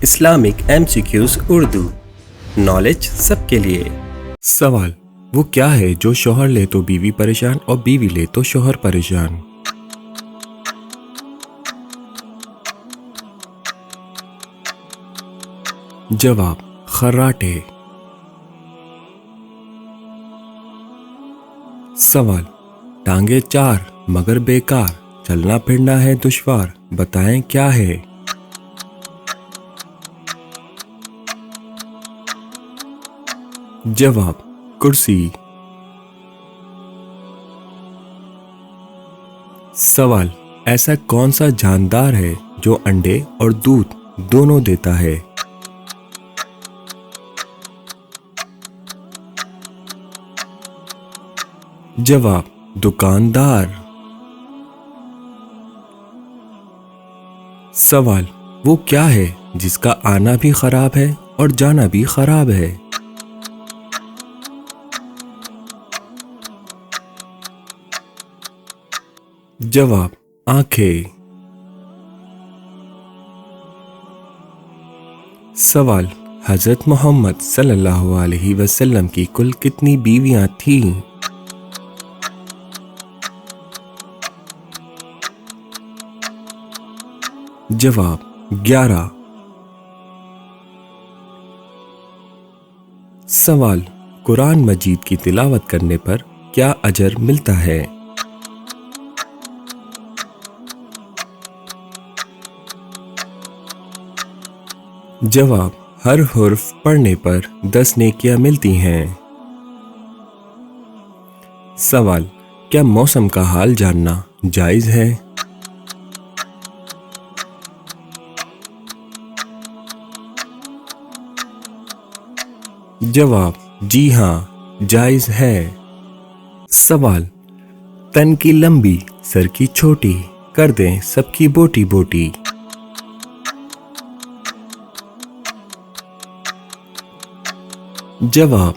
Islamic MCQs Urdu knowledge सबके लिए। सवाल, वो क्या है जो शौहर ले तो बीवी परेशान और बीवी ले तो शौहर परेशान? जवाब, खर्राटे। सवाल, टांगे चार मगर बेकार, चलना फिरना है दुश्वार, बताएं क्या है? जवाब, कुर्सी। सवाल, ऐसा कौन सा जानदार है जो अंडे और दूध दोनों देता है? जवाब, दुकानदार। सवाल, वो क्या है जिसका आना भी खराब है और जाना भी खराब है? जवाब, आंखें। सवाल, हजरत मोहम्मद सल्लल्लाहु अलैहि वसल्लम की कुल कितनी बीवियां थीं? जवाब, 11। सवाल, कुरान मजीद की तिलावत करने पर क्या अजर मिलता है? जवाब, हर हुर्फ पढ़ने पर 10 नेकियां मिलती हैं। सवाल, क्या मौसम का हाल जानना जायज है? जवाब, जी हाँ, जायज है। सवाल, तन की लंबी सर की छोटी, कर दें सबकी बोटी बोटी। जवाब,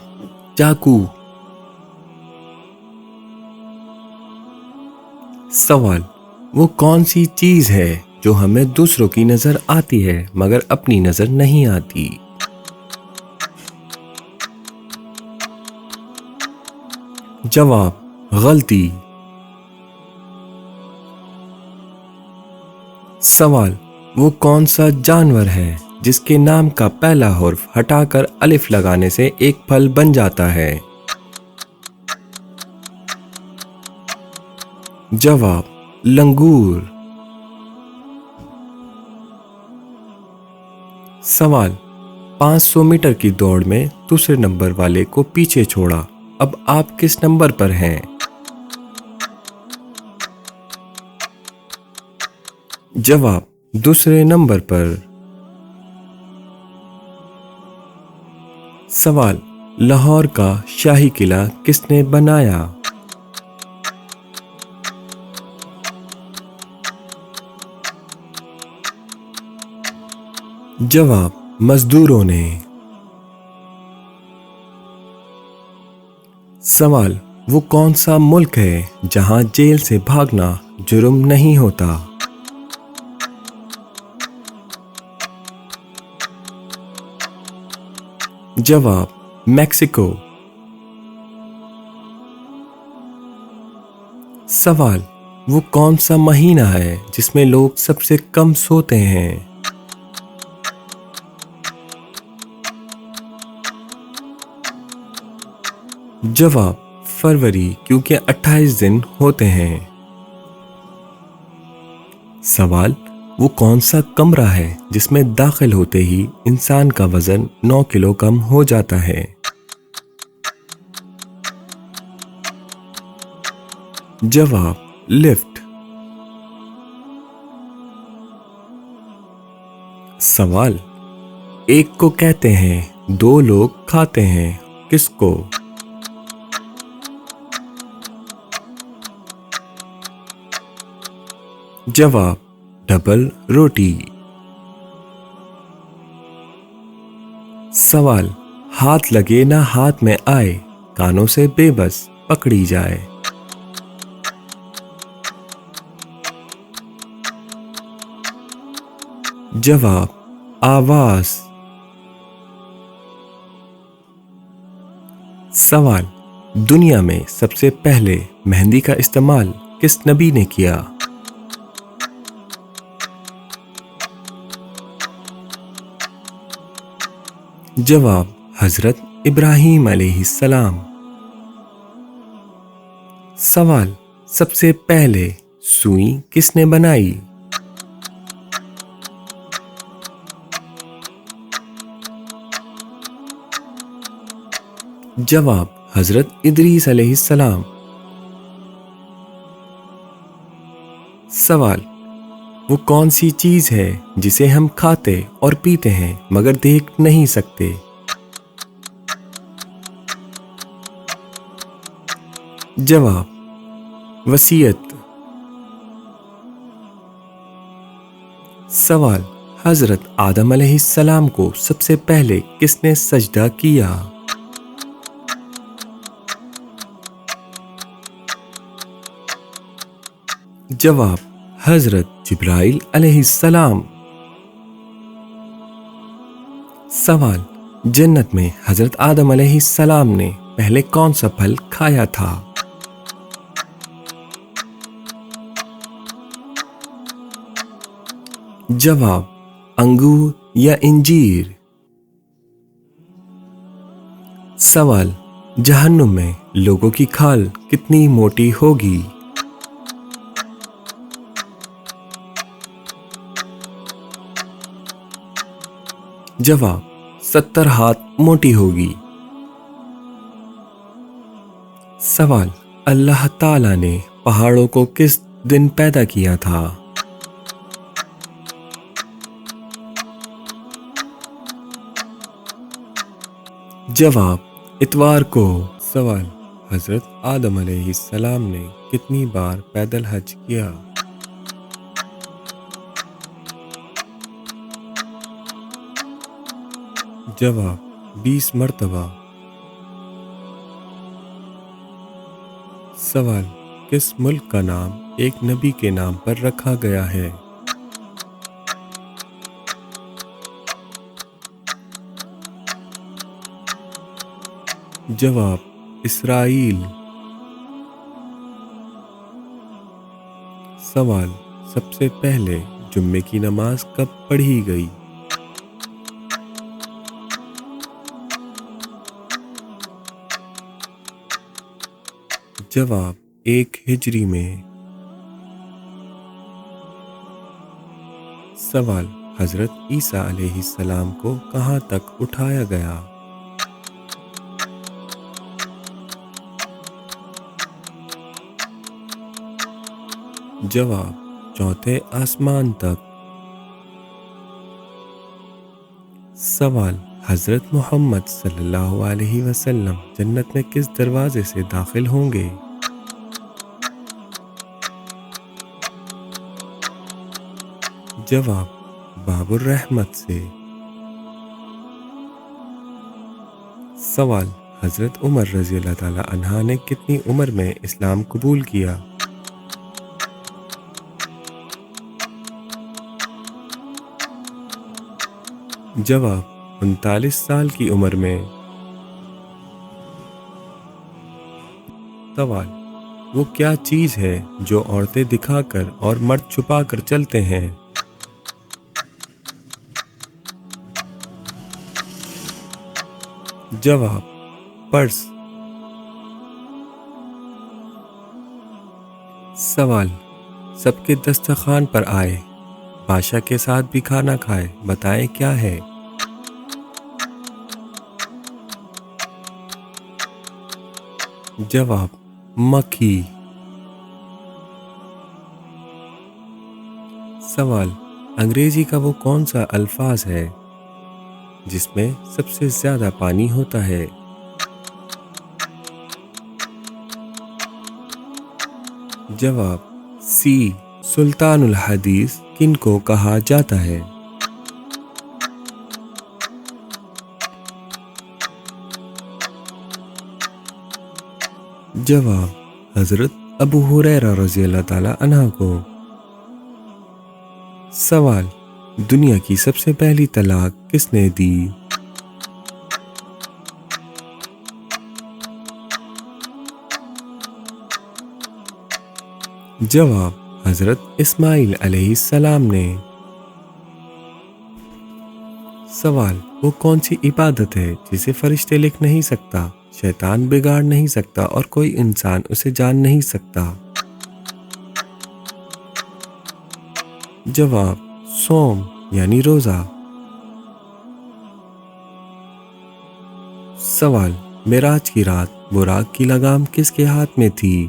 चाकू। सवाल, वो कौन सी चीज है जो हमें दूसरों की नजर आती है मगर अपनी नजर नहीं आती? जवाब, गलती। सवाल, वो कौन सा जानवर है जिसके नाम का पहला हुर्फ हटाकर अलिफ लगाने से एक फल बन जाता है? जवाब, लंगूर। सवाल, 500 मीटर की दौड़ में दूसरे नंबर वाले को पीछे छोड़ा, अब आप किस नंबर पर हैं? जवाब, दूसरे नंबर पर। सवाल, लाहौर का शाही किला किसने बनाया? जवाब, मजदूरों ने। सवाल, वो कौन सा मुल्क है जहां जेल से भागना जुर्म नहीं होता? जवाब, मेक्सिको। सवाल, वो कौन सा महीना है जिसमें लोग सबसे कम सोते हैं? जवाब, फरवरी, क्योंकि 28 दिन होते हैं। सवाल, वो कौन सा कमरा है जिसमें दाखिल होते ही इंसान का वजन 9 किलो कम हो जाता है? जवाब, लिफ्ट। सवाल, एक को कहते हैं 2 लोग खाते हैं, किसको? जवाब, डबल रोटी। सवाल, हाथ लगे ना हाथ में आए, कानों से बेबस पकड़ी जाए। जवाब, آواز. سوال: دنیا میں سب سے پہلے مہندی کا استعمال کس نبی نے کیا؟ جواب: حضرت ابراہیم علیہ السلام. سوال: سب سے پہلے سوئی کس نے بنائی؟ جواب: حضرت ادریس علیہ السلام. سوال: وہ کون سی چیز ہے جسے ہم کھاتے اور پیتے ہیں مگر دیکھ نہیں سکتے؟ جواب: وصیت. سوال: حضرت آدم علیہ السلام کو سب سے پہلے کس نے سجدہ کیا؟ جواب: حضرت جبرائیل علیہ السلام. سوال: جنت میں حضرت آدم علیہ السلام نے پہلے کون سا پھل کھایا تھا؟ جواب: انگور یا انجیر. سوال: جہنم میں لوگوں کی کھال کتنی موٹی ہوگی؟ جواب: 70 ہاتھ موٹی ہوگی. سوال: اللہ تعالی نے پہاڑوں کو کس دن پیدا کیا تھا؟ جواب: اتوار کو. سوال: حضرت آدم علیہ السلام نے کتنی بار پیدل حج کیا؟ جواب: 20 مرتبہ. سوال: کس ملک کا نام ایک نبی کے نام پر رکھا گیا ہے؟ جواب: اسرائیل. سوال: سب سے پہلے جمعے کی نماز کب پڑھی گئی؟ جواب: 1 ہجری میں. سوال: حضرت عیسیٰ علیہ السلام کو کہاں تک اٹھایا گیا؟ جواب: 4 آسمان تک. سوال: حضرت محمد صلی اللہ علیہ وسلم جنت میں کس دروازے سے داخل ہوں گے؟ جواب: باب الرحمت سے. سوال: حضرت عمر رضی اللہ تعالی عنہ نے کتنی عمر میں اسلام قبول کیا؟ جواب: 39 سال کی عمر میں. سوال: وہ کیا چیز ہے جو عورتیں دکھا کر اور مرد چھپا کر چلتے ہیں؟ جواب: پرس. سوال: سب کے دسترخوان پر آئے، بادشاہ کے ساتھ بھی کھانا کھائے، بتائیں کیا ہے؟ جواب: مکھی. سوال: انگریزی کا وہ کون سا الفاظ ہے جس میں سب سے زیادہ پانی ہوتا ہے؟ جواب: سی. سلطان الحدیث کن کو کہا جاتا ہے؟ جواب: حضرت ابو ہریرہ رضی اللہ تعالی عنہ کو. سوال: دنیا کی سب سے پہلی طلاق کس نے دی؟ جواب حضرت اسماعیل علیہ السلام نے۔ سوال، وہ کون سی عبادت ہے جسے فرشتے لکھ نہیں سکتا، شیطان بگاڑ نہیں سکتا اور کوئی انسان اسے جان نہیں سکتا؟ جواب صوم یعنی روزہ۔ سوال، معراج کی رات براق کی لگام کس کے ہاتھ میں تھی؟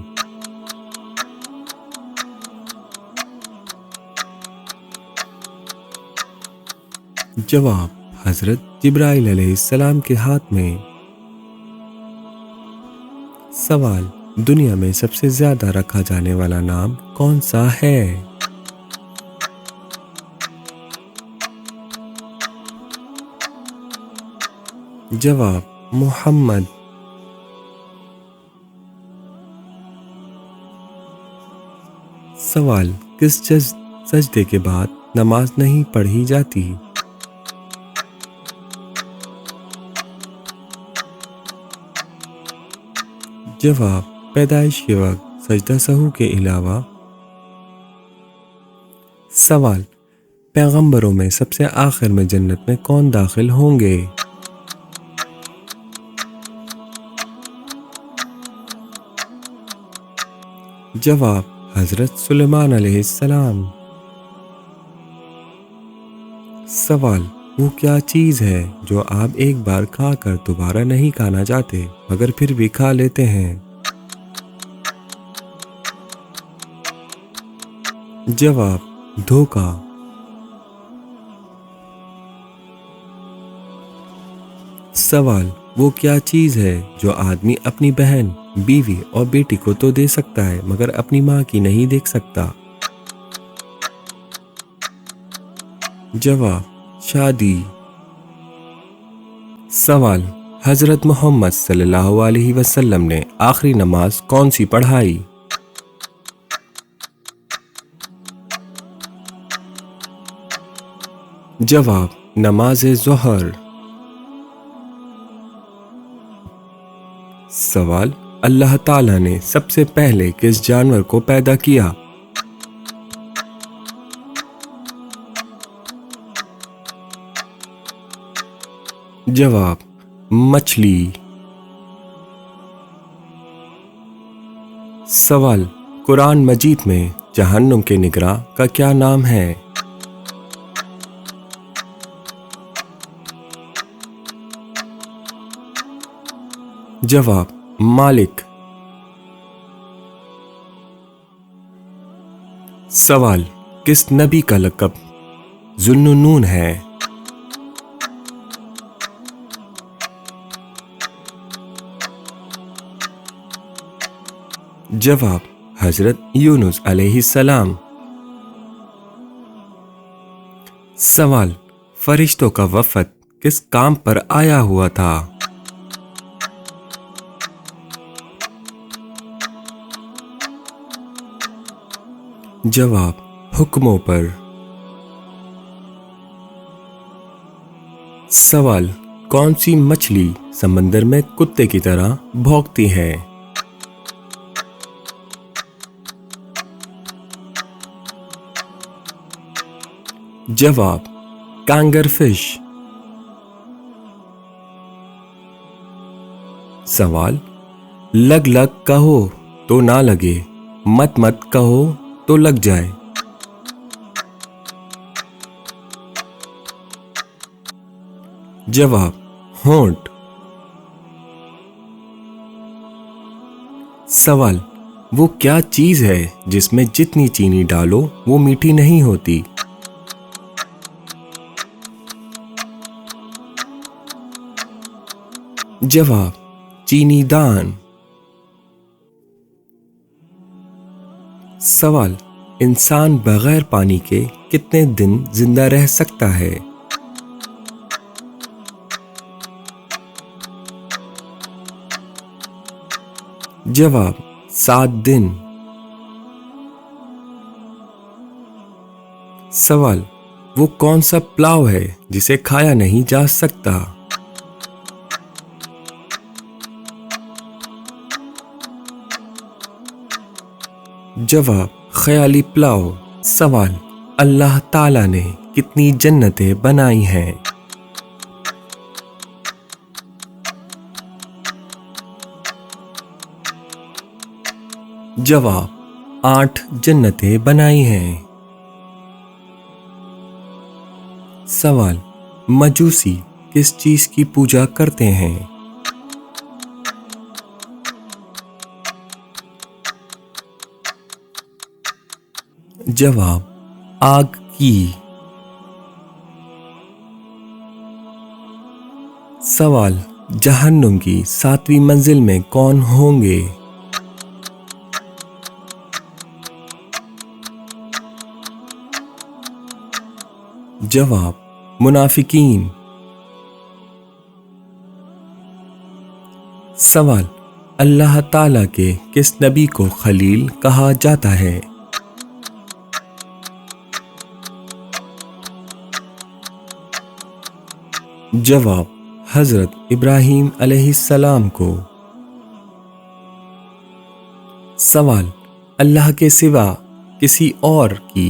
جواب حضرت جبرائیل علیہ السلام کے ہاتھ میں۔ سوال، دنیا میں سب سے زیادہ رکھا جانے والا نام کون سا ہے؟ جواب محمد۔ سوال، کس سجدے کے بعد نماز نہیں پڑھی جاتی؟ جواب پیدائش کے وقت سجدہ سہو کے علاوہ۔ سوال، پیغمبروں میں سب سے آخر میں جنت میں کون داخل ہوں گے؟ جواب حضرت سلیمان علیہ السلام۔ سوال، وہ کیا چیز ہے جو آپ ایک بار کھا کر دوبارہ نہیں کھانا چاہتے مگر پھر بھی کھا لیتے ہیں؟ جواب دھوکہ۔ سوال، وہ کیا چیز ہے جو آدمی اپنی بہن، بیوی اور بیٹی کو تو دے سکتا ہے مگر اپنی ماں کی نہیں دیکھ سکتا؟ جواب شادی۔ سوال، حضرت محمد صلی اللہ علیہ وسلم نے آخری نماز کون سی پڑھائی؟ جواب نماز ظہر۔ سوال، اللہ تعالیٰ نے سب سے پہلے کس جانور کو پیدا کیا؟ جواب مچھلی۔ سوال، قرآن مجید میں جہنم کے نگراں کا کیا نام ہے؟ جواب مالک۔ سوال، کس نبی کا لقب ذوالنون ہے؟ جواب حضرت یونس علیہ السلام۔ سوال، فرشتوں کا وفد کس کام پر آیا ہوا تھا؟ جواب حکموں پر۔ سوال، کون سی مچھلی سمندر میں کتے کی طرح بھونکتی ہے؟ جواب کانگر فش۔ سوال، لگ لگ کہو تو نہ لگے، مت مت کہو تو لگ جائے۔ جواب ہونٹ۔ سوال، وہ کیا چیز ہے جس میں جتنی چینی ڈالو وہ میٹھی نہیں ہوتی؟ جواب چینی دان۔ سوال، انسان بغیر پانی کے کتنے دن زندہ رہ سکتا ہے؟ جواب 7 دن۔ سوال، वो कौन सा प्लाव है जिसे खाया नहीं जा सकता? जवाब, ख्याली प्लाव। सवाल, अल्लाह ताला ने कितनी जन्नतें बनाई हैं? जवाब, 8 जन्नतें बनाई हैं। सवाल, मजूसी किस चीज की पूजा करते हैं? जवाब, आग की। सवाल, जहन्नुम की 7वीं मंजिल में कौन होंगे? जवाब, मुनाफिकीन। सवाल, अल्लाह ताला के किस नबी को खलील कहा जाता है? जवाब, हजरत इब्राहीम अलैहिस्सलाम को। सवाल, अल्लाह के सिवा किसी और की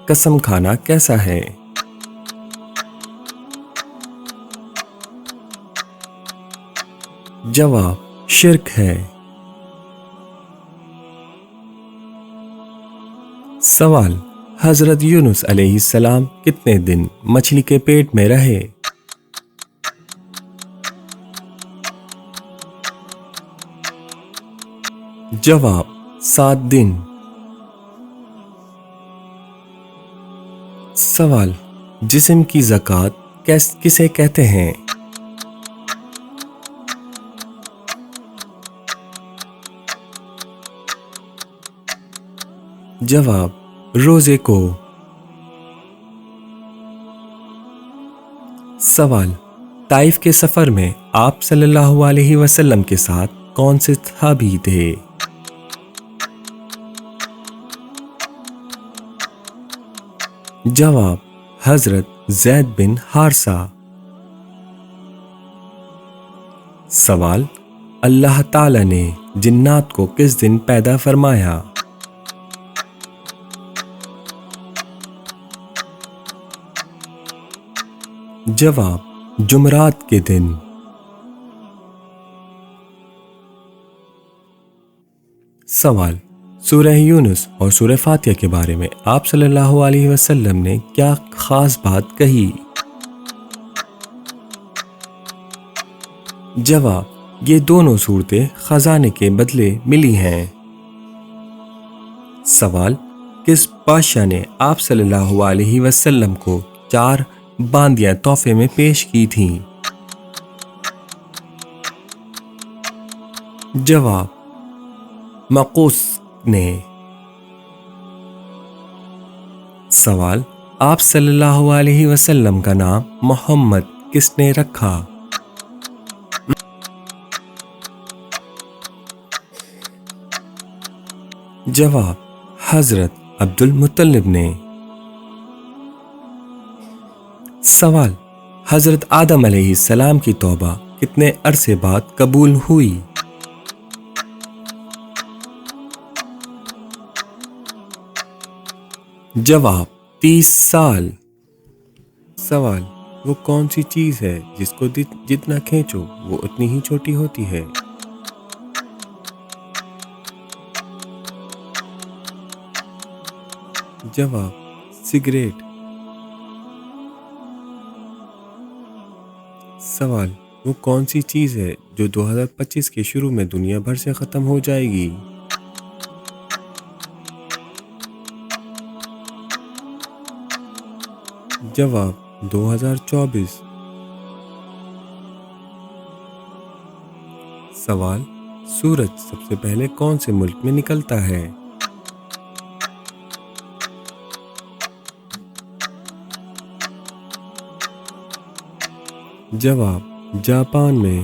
कसम खाना कैसा है? जवाब, शिर्क है। सवाल, हजरत यूनुस अलैहिस्सलाम कितने दिन मछली के पेट में रहे? जवाब, 7 दिन। सवाल, जिस्म की ज़कात किसे कहते हैं? जवाब, रोजे को। सवाल, ताइफ के सफर में आप सल्लल्लाहु अलैहि वसल्लम के साथ कौन से सहाबी थे? जवाब, हजरत ज़ैद बिन हारसा। सवाल, अल्लाह ताला ने जिन्नात को किस दिन पैदा फरमाया? जवाब, जुमरात के दिन। सवाल, सूरह यूनुस और सूरह फातिहा के बारे में आप सल्लल्लाहु अलैहि वसल्लम ने क्या खास बात कही? जवाब, ये दोनों सूरतें खजाने के बदले मिली हैं। सवाल, किस बादशाह ने आप सल्लल्लाहु अलैहि वसल्लम को 4 बांदियां तोहफे में पेश की थीं? जवाब, मक़ूस ने। सवाल, आप सल्लल्लाहु अलैहि वसल्लम का नाम मोहम्मद किसने रखा? जवाब, हजरत अब्दुल मुत्तलिब ने। सवाल, हजरत आदम अलैहिस्सलाम की तौबा कितने अरसे बाद कबूल हुई? जवाब, 30 साल। सवाल, वो कौन सी चीज है जिसको जितना खींचो वो उतनी ही छोटी होती है? जवाब, सिगरेट। सवाल, वो कौन सी चीज है जो 2025 के शुरू में दुनिया भर से खत्म हो जाएगी? जवाब, 2024। सवाल, सूरज सबसे पहले कौन से मुल्क में निकलता है? जवाब, जापान में।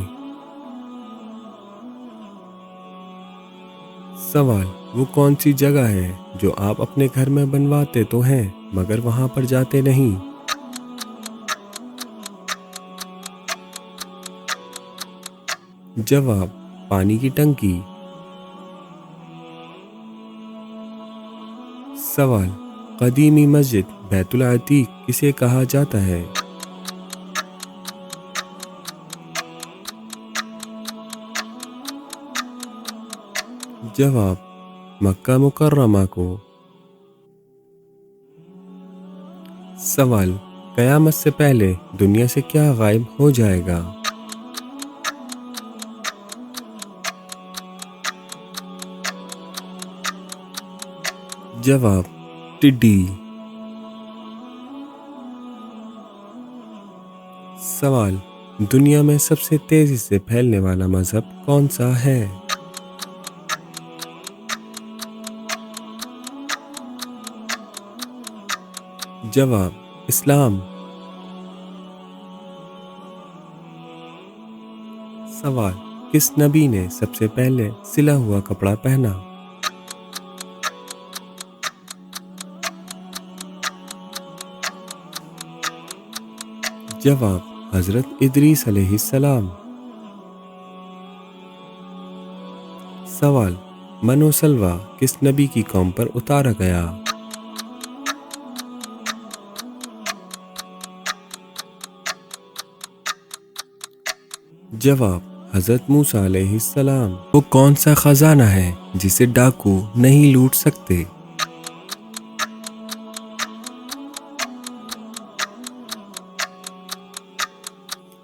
सवाल, वो कौन सी जगह है जो आप अपने घर में बनवाते तो हैं मगर वहां पर जाते नहीं? जवाब पानी की टंकी। सवाल कदीमी मस्जिद बैतुल अतीक किसे कहा जाता है? जवाब मक्का मुकर्रमा को। सवाल कयामत से पहले दुनिया से क्या गायब हो जाएगा? जवाब टिड्डी। सवाल दुनिया में सबसे तेजी से फैलने वाला मजहब कौन सा है? जवाब इस्लाम। सवाल किस नबी ने सबसे पहले सिला हुआ कपड़ा पहना? जवाब हजरत इदरीस अलैहिस्सलाम। सवाल मनो सलवा किस नबी की कौम पर उतारा गया? जवाब हजरत मूसा अलैहिस्सलाम। वो कौन सा खजाना है जिसे डाकू नहीं लूट सकते?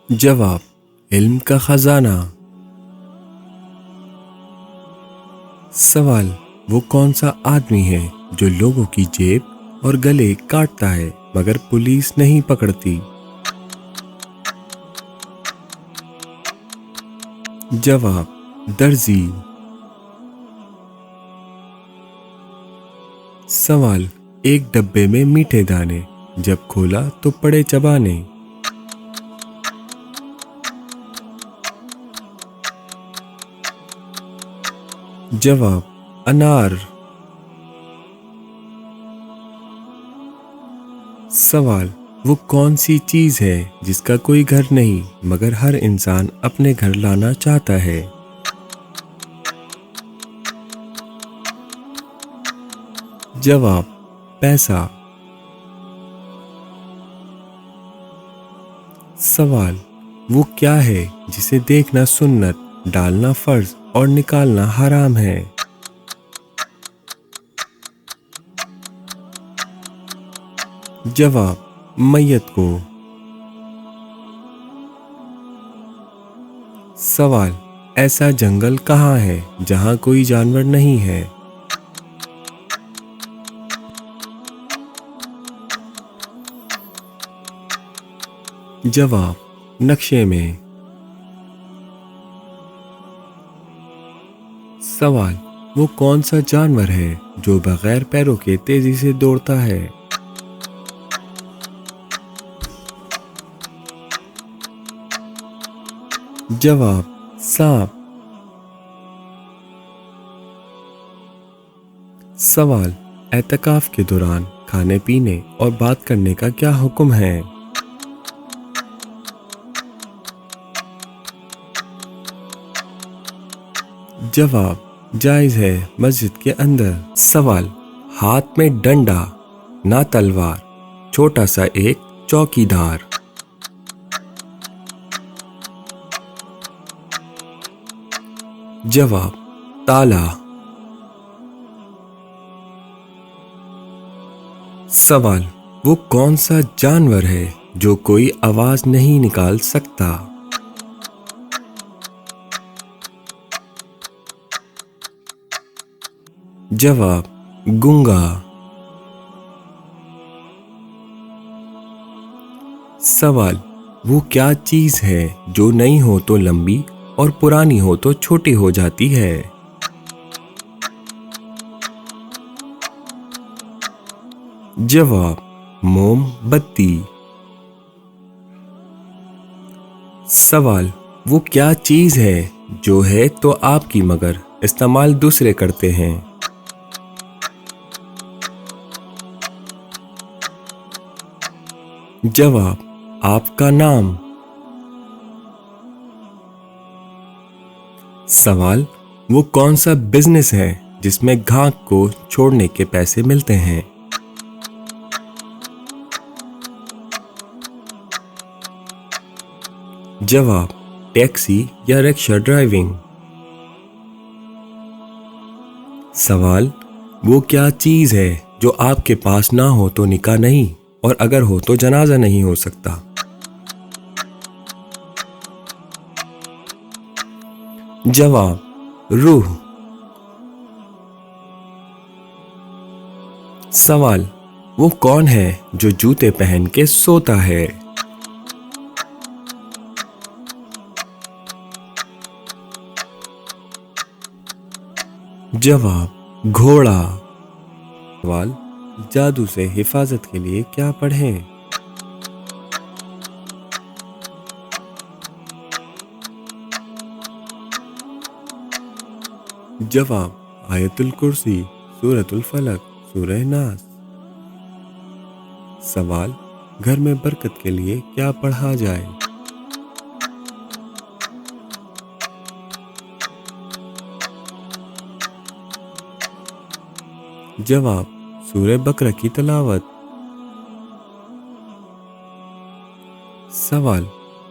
जवाब इल्म का खजाना। सवाल वो कौन सा आदमी है जो लोगों की जेब और गले काटता है मगर पुलिस नहीं पकड़ती? जवाब दर्जी। सवाल एक डब्बे में मीठे दाने, जब खोला तो पड़े चबाने। जवाब अनार। सवाल वो कौन सी चीज है जिसका कोई घर नहीं मगर हर इंसान अपने घर लाना चाहता है? जवाब पैसा। सवाल वो क्या है जिसे देखना सुन्नत, डालना फर्ज और निकालना हराम है? जवाब मैयत को। सवाल ऐसा जंगल कहाँ है जहाँ कोई जानवर नहीं है? जवाब नक्शे में। सवाल वो कौन सा जानवर है जो बगैर पैरों के तेजी से दौड़ता है? जवाब सांप। सवाल एतकाफ के दौरान खाने पीने और बात करने का क्या हुक्म है? जवाब जायज है मस्जिद के अंदर। सवाल हाथ में डंडा ना तलवार, छोटा सा एक चौकीदार। जवाब ताला। सवाल वो कौन सा जानवर है जो कोई आवाज नहीं निकाल सकता? जवाब गूंगा। सवाल वो क्या चीज है जो नई हो तो लंबी और पुरानी हो तो छोटी हो जाती है? जवाब मोमबत्ती। सवाल वो क्या चीज है जो है तो आपकी मगर इस्तेमाल दूसरे करते हैं? जवाब आपका नाम। सवाल, वो कौन सा बिजनेस है जिसमें घाक को छोड़ने के पैसे मिलते हैं? जवाब, टैक्सी या रिक्शा ड्राइविंग। सवाल, वो क्या चीज है जो आपके पास ना हो तो निकाह नहीं और अगर हो तो जनाजा नहीं हो सकता? जवाब, रूह। सवाल, वो कौन है जो जूते पहन के सोता है? जवाब, घोड़ा। सवाल, जादू से हिफाजत के लिए क्या पढ़ें? जवाब, आयतुल कुर्सी, सूरतुल फलक, सूरह नास। सवाल, घर में बरकत के लिए क्या पढ़ा जाए? जवाब, सूरह बकरा की तिलावत। सवाल,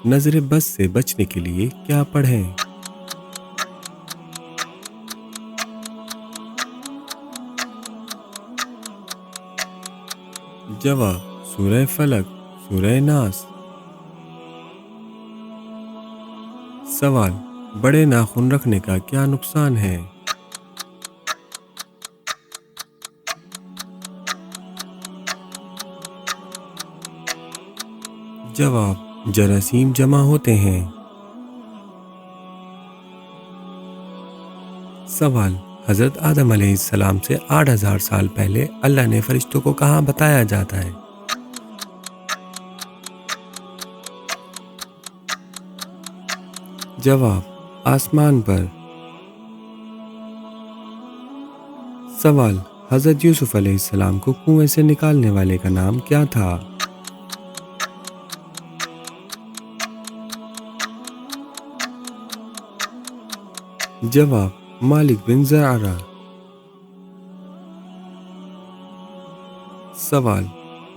नजर बस से बचने के लिए क्या पढ़ें? जवाब, सूरह फलक, सूरह नास। सवाल, बड़े नाखून रखने का क्या नुकसान है? जवाब, जरासीम जमा होते हैं। सवाल, हजरत आदम अलैहिस्सलाम से 8000 साल पहले अल्लाह ने फरिश्तों को कहाँ बताया जाता है? जवाब, आसमान पर। सवाल, हजरत यूसुफ अलैहिस्सलाम को कुएं से निकालने वाले का नाम क्या था? जवाब, मालिक बिन ज़रारा। सवाल,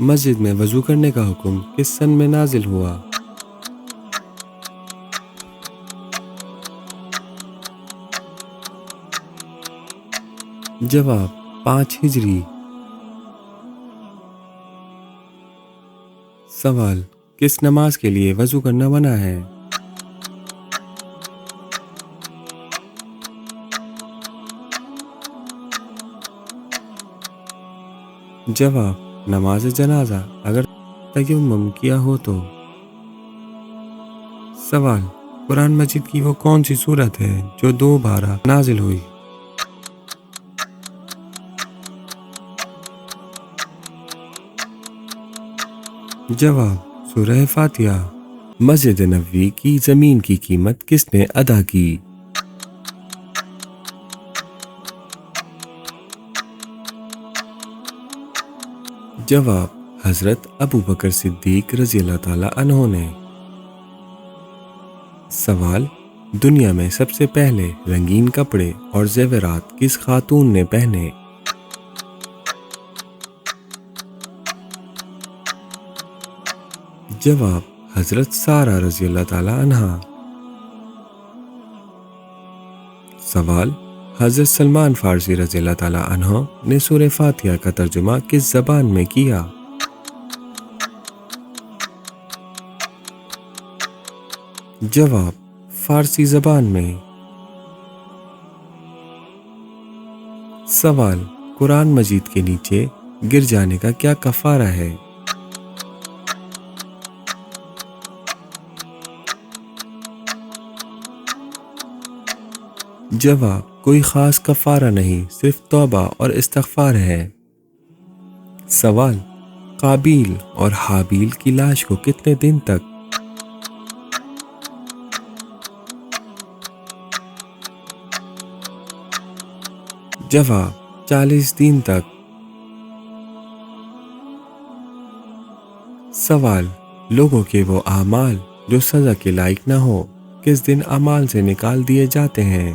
मस्जिद में वजू करने का हुक्म किस सन में नाजिल हुआ? जवाब, 5 हिजरी। सवाल, किस नमाज के लिए वजू करना मना है? जवाब, नमाज जनाजा अगर तयम्मुम किया हो तो। सवाल, कुरान मजीद की वो कौन सी सूरत है जो 2 बार नाजिल हुई? जवाब, सूरह फातिहा। मस्जिद नबवी की जमीन की कीमत किसने अदा की? जवाब, हजरत अबू बकर सिद्दीक रज़ी अल्लाह ताला अन्हो ने। सवाल, दुनिया में सबसे पहले रंगीन कपड़े और जेवरात किस खातून ने पहने? जवाब, हजरत सारा रज़ी अल्लाह ताला अन्हा। सवाल, हजरत सलमान फारसी रज़ी अल्लाह ताला अन्हो ने सूरह फातिहा का तर्जुमा किस जबान में किया? जवाब, फारसी जबान में। सवाल, कुरान मजीद के नीचे गिर जाने का क्या कफारा है? जवाब, कोई खास कफारा नहीं, सिर्फ तौबा और इस्तिग़फ़ार है। सवाल, काबिल और हाबिल की लाश को कितने दिन तक? जवाब, 40 दिन तक। सवाल, लोगों के वो आमाल जो सजा के लायक ना हो کس دن اعمال سے نکال دیے جاتے ہیں؟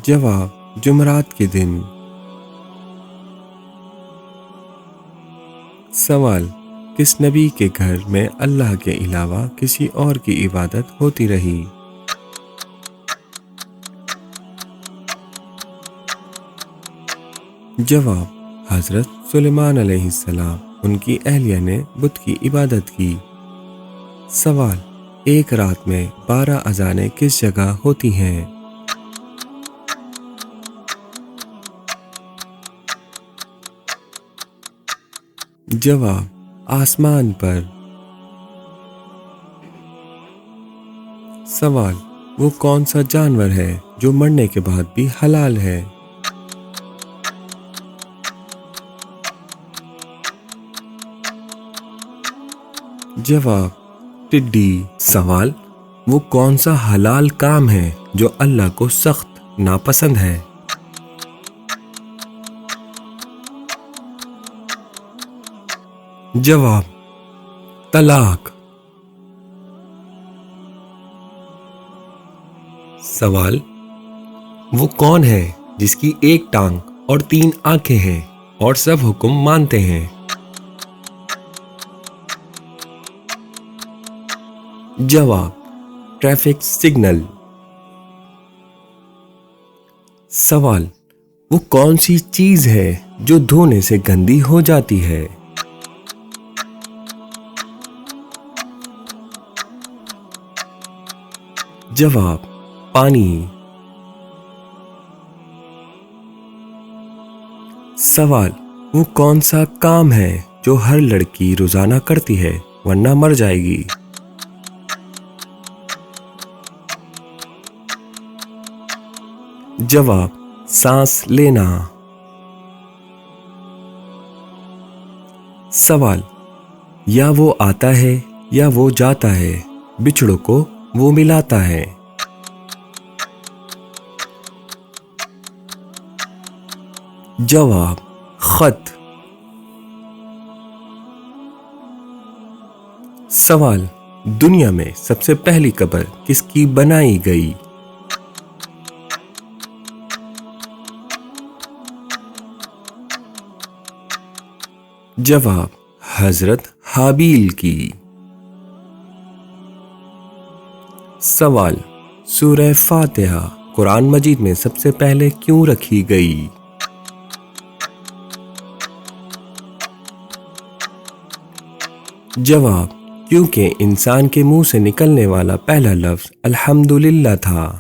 جواب جمعرات کے دن۔ سوال کس نبی کے گھر میں اللہ کے علاوہ کسی اور کی عبادت ہوتی رہی؟ جواب حضرت سلیمان علیہ السلام، ان کی اہلیہ نے بت کی عبادت کی۔ سوال ایک رات میں 12 اذانیں کس جگہ ہوتی ہیں؟ جواب آسمان پر۔ سوال وہ کون سا جانور ہے جو مرنے کے بعد بھی حلال ہے؟ جواب ٹڈی۔ سوال وہ کون سا حلال کام ہے جو اللہ کو سخت ناپسند ہے؟ جواب طلاق۔ سوال وہ کون ہے جس کی ایک ٹانگ اور 3 آنکھیں ہیں اور سب حکم مانتے ہیں؟ جواب ٹریفک سگنل۔ سوال وہ کون سی چیز ہے جو دھونے سے گندی ہو جاتی ہے؟ جواب پانی۔ سوال وہ کون سا کام ہے جو ہر لڑکی روزانہ کرتی ہے ورنہ مر جائے گی؟ جواب سانس لینا۔ سوال یا وہ آتا ہے یا وہ جاتا ہے، بچھڑوں کو وہ ملاتا ہے؟ جواب خط۔ سوال دنیا میں سب سے پہلی قبر کس کی بنائی گئی؟ جواب حضرت حابیل کی۔ سوال سورہ فاتحہ قرآن مجید میں سب سے پہلے کیوں رکھی گئی؟ جواب کیونکہ انسان کے منہ سے نکلنے والا پہلا لفظ الحمدللہ تھا۔